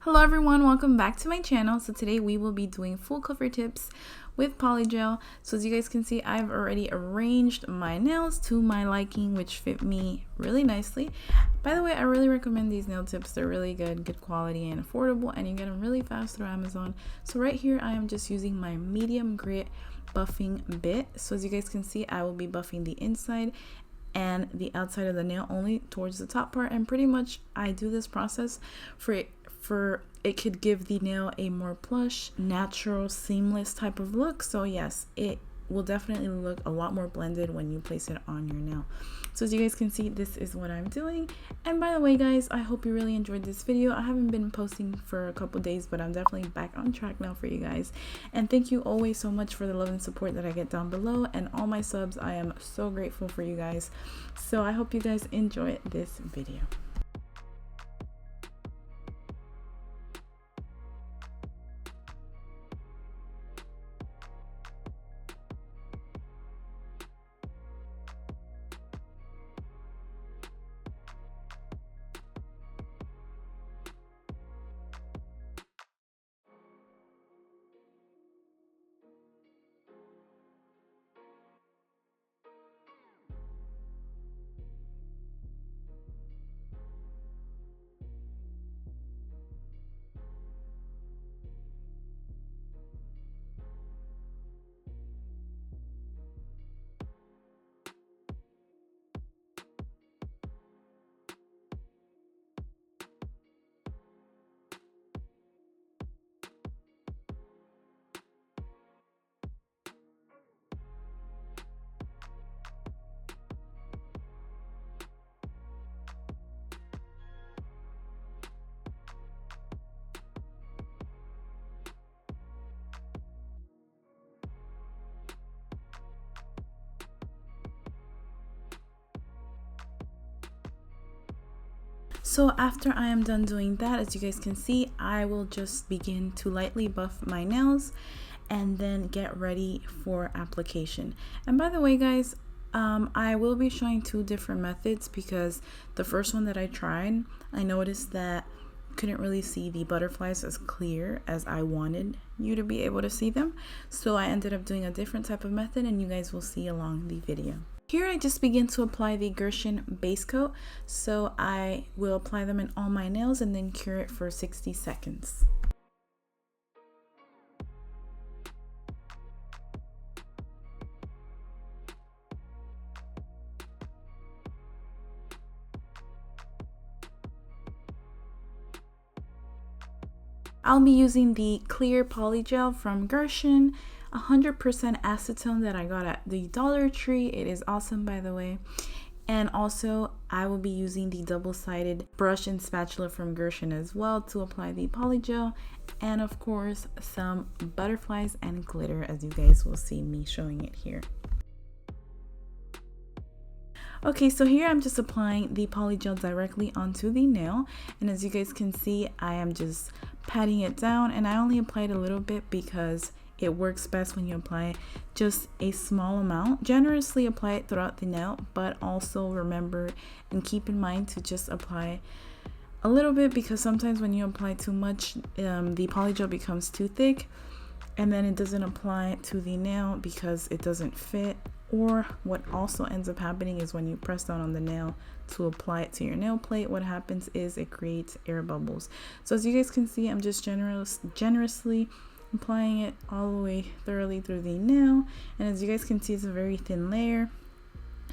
Hello everyone, welcome back to my channel. So today we will be doing full cover tips with Polygel. So as you guys can see, I've already arranged my nails to my liking, which fit me really nicely. By the way, I really recommend these nail tips. They're really good quality and affordable, and you get them really fast through Amazon. So right here I am just using my medium grit buffing bit. So as you guys can see, I will be buffing the inside and the outside of the nail only towards the top part, and pretty much I do this process for it could give the nail a more plush, natural, seamless type of look. So yes, it will definitely look a lot more blended when you place it on your nail. So as you guys can see, this is what I'm doing. And by the way guys, I hope you really enjoyed this video. I haven't been posting for a couple days, but I'm definitely back on track now for you guys. And thank you always so much for the love and support that I get down below, and all my subs. I am so grateful for you guys. So I hope you guys enjoy this video. So after I am done doing that, as you guys can see, I will just begin to lightly buff my nails and then get ready for application. And by the way guys, I will be showing two different methods, because the first one that I tried, I noticed that couldn't really see the butterflies as clear as I wanted you to be able to see them. So I ended up doing a different type of method, and you guys will see along the video. Here I just begin to apply the Gershon base coat. So I will apply them in all my nails and then cure it for 60 seconds. I'll be using the clear polygel from Gershon, 100% acetone that I got at the Dollar Tree. It is awesome, by the way. And also I will be using the double-sided brush and spatula from Gershon as well to apply the polygel, and of course some butterflies and glitter, as you guys will see me showing it here. Okay, so here I'm just applying the polygel directly onto the nail, and as you guys can see, I am just patting it down, and I only applied a little bit because it works best when you apply just a small amount. Generously apply it throughout the nail, but also remember and keep in mind to just apply a little bit, because sometimes when you apply too much, the polygel becomes too thick and then it doesn't apply to the nail because it doesn't fit. Or what also ends up happening is when you press down on the nail to apply it to your nail plate, what happens is it creates air bubbles. So as you guys can see, I'm just generously applying it all the way thoroughly through the nail, and as you guys can see, it's a very thin layer.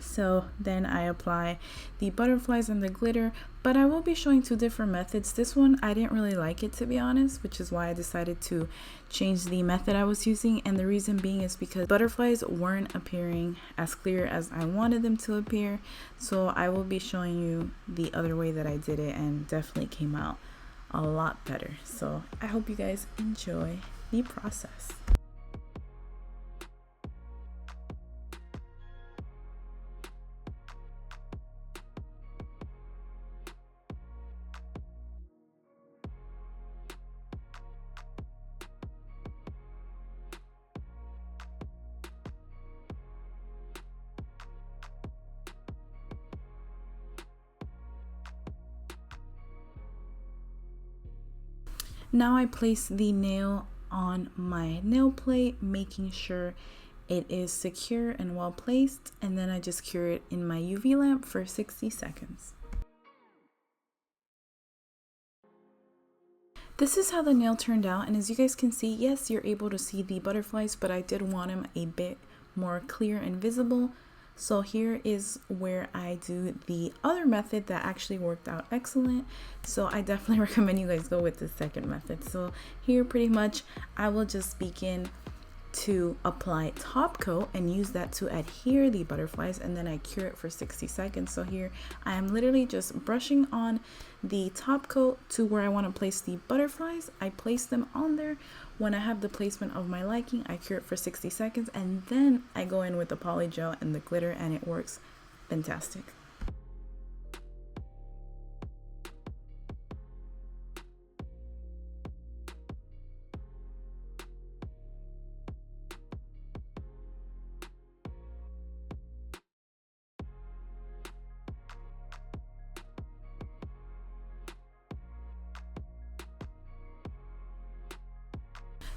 So then I apply the butterflies and the glitter, but I will be showing two different methods. This one I didn't really like it, to be honest, which is why I decided to change the method I was using, and the reason being is because butterflies weren't appearing as clear as I wanted them to appear. So I will be showing you the other way that I did it, and definitely came out a lot better. So I hope you guys enjoy the process. Now I place the nail on my nail plate, making sure it is secure and well placed, and then I just cure it in my UV lamp for 60 seconds. This is how the nail turned out, and as you guys can see, yes, you're able to see the butterflies, but I did want them a bit more clear and visible. So here is where I do the other method that actually worked out excellent. So I definitely recommend you guys go with the second method. So here pretty much I will just begin to apply top coat and use that to adhere the butterflies, and then I cure it for 60 seconds. So here I am literally just brushing on the top coat to where I want to place the butterflies. I place them on there. When I have the placement of my liking, I cure it for 60 seconds, and then I go in with the polygel and the glitter, and it works fantastic.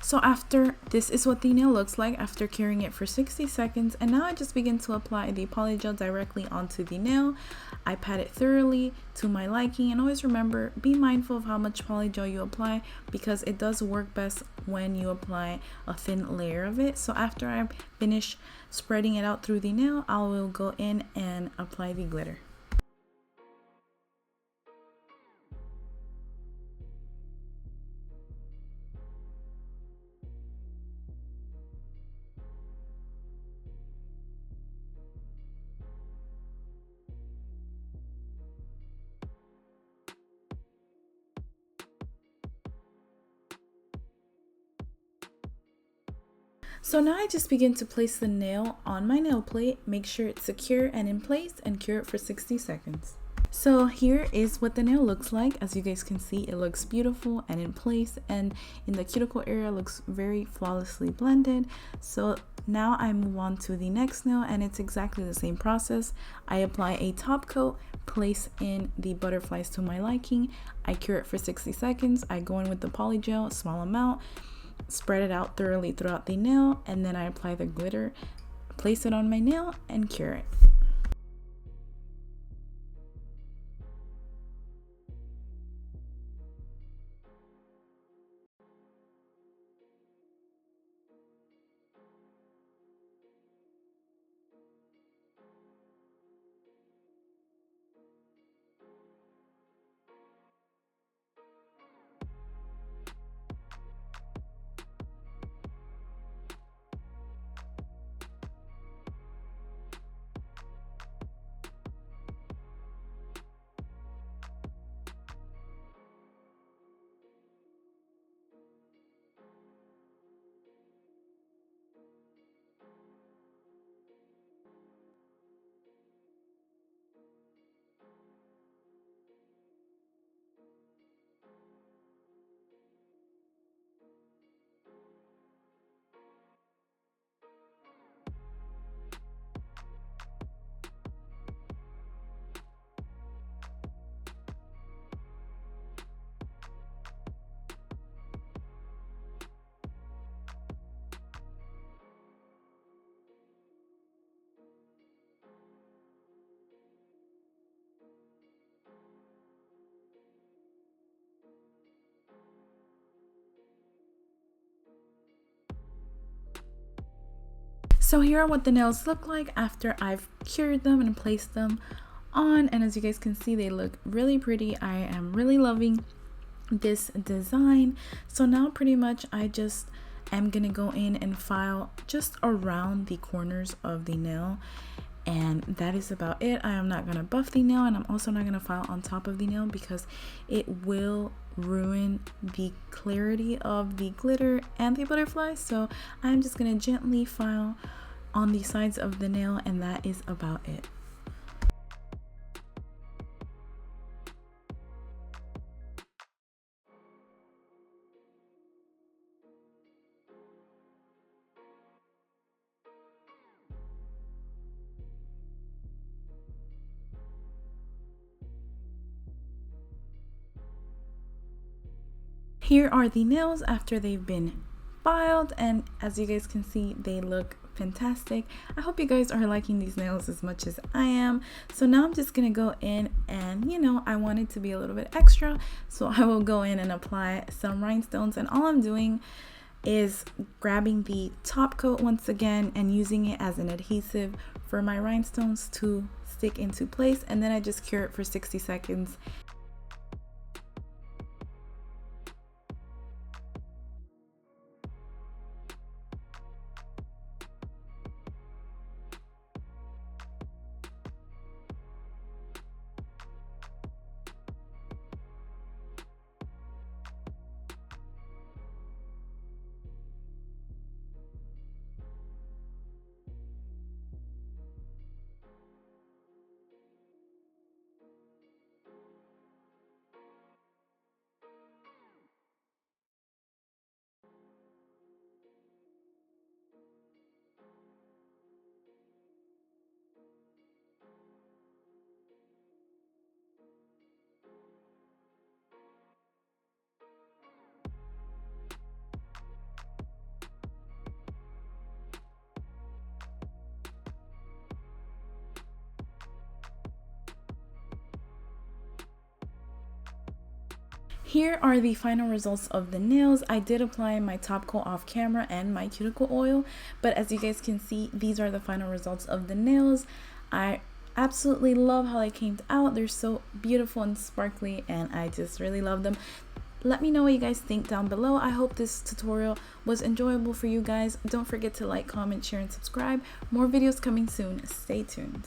So after, this is what the nail looks like after curing it for 60 seconds. And now I just begin to apply the polygel directly onto the nail. I pat it thoroughly to my liking, and always remember, be mindful of how much polygel you apply, because it does work best when you apply a thin layer of it. So after I finish spreading it out through the nail, I will go in and apply the glitter. So now I just begin to place the nail on my nail plate, make sure it's secure and in place, and cure it for 60 seconds. So here is what the nail looks like. As you guys can see, it looks beautiful and in place, and in the cuticle area looks very flawlessly blended. So now I move on to the next nail, and it's exactly the same process. I apply a top coat, place in the butterflies to my liking, I cure it for 60 seconds, I go in with the polygel, a small amount, spread it out thoroughly throughout the nail, and then I apply the glitter, place it on my nail, and cure it. So here are what the nails look like after I've cured them and placed them on, and as you guys can see, they look really pretty. I am really loving this design. So now pretty much I just am gonna go in and file just around the corners of the nail, and that is about it. I am not gonna buff the nail, and I'm also not gonna file on top of the nail because it will ruin the clarity of the glitter and the butterflies. So I'm just gonna gently file on the sides of the nail, and that is about it. Here are the nails after they've been filed, and as you guys can see, they look fantastic. I hope you guys are liking these nails as much as I am. So now I'm just gonna go in and, you know, I want it to be a little bit extra, so I will go in and apply some rhinestones, and all I'm doing is grabbing the top coat once again and using it as an adhesive for my rhinestones to stick into place, and then I just cure it for 60 seconds. Here are the final results of the nails. I did apply my top coat off camera and my cuticle oil, but as you guys can see, these are the final results of the nails. I absolutely love how they came out. They're so beautiful and sparkly, and I just really love them. Let me know what you guys think down below. I hope this tutorial was enjoyable for you guys. Don't forget to like, comment, share, and subscribe. More videos coming soon. Stay tuned.